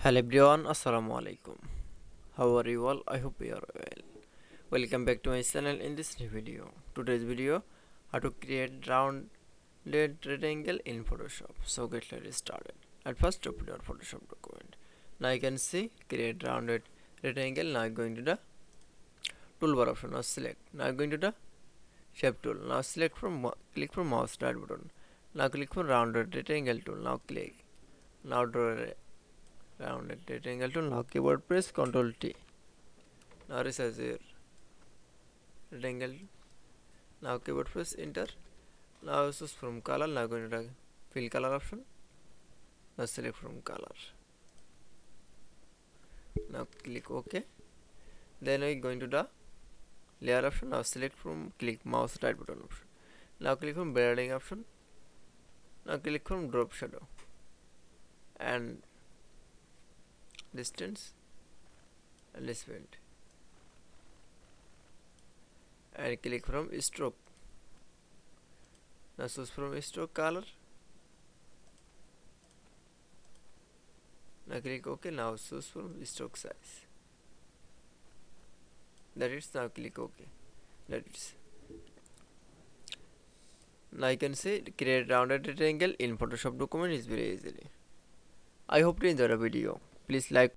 Hello everyone, Assalamu alaikum. How are you all? I hope you are well. Welcome back to my channel in this new video. Today's video, how to create rounded rectangle in Photoshop. So get started. At first open your Photoshop document. Now you can see create rounded rectangle. Now going to the toolbar option. Now select. Now going to the shape tool. Now select from click from mouse right button. Now click from rounded rectangle tool. Now click. Now draw a rounded rectangle tool. Now keyboard press Ctrl T. Now resize your rectangle. Now keyboard press enter. Now choose from color. Now going to the fill color option. Now select from color. Now click OK. Then we going to the layer option. Now select from click mouse right button option. Now click from blending option. Now click from drop shadow and distance and displacement and click from stroke. Now choose from stroke color. Now click OK. Now choose from stroke size. That is, now click OK. That is. Now you can see create rounded rectangle in Photoshop document is very easily. I hope you enjoyed the video. Please like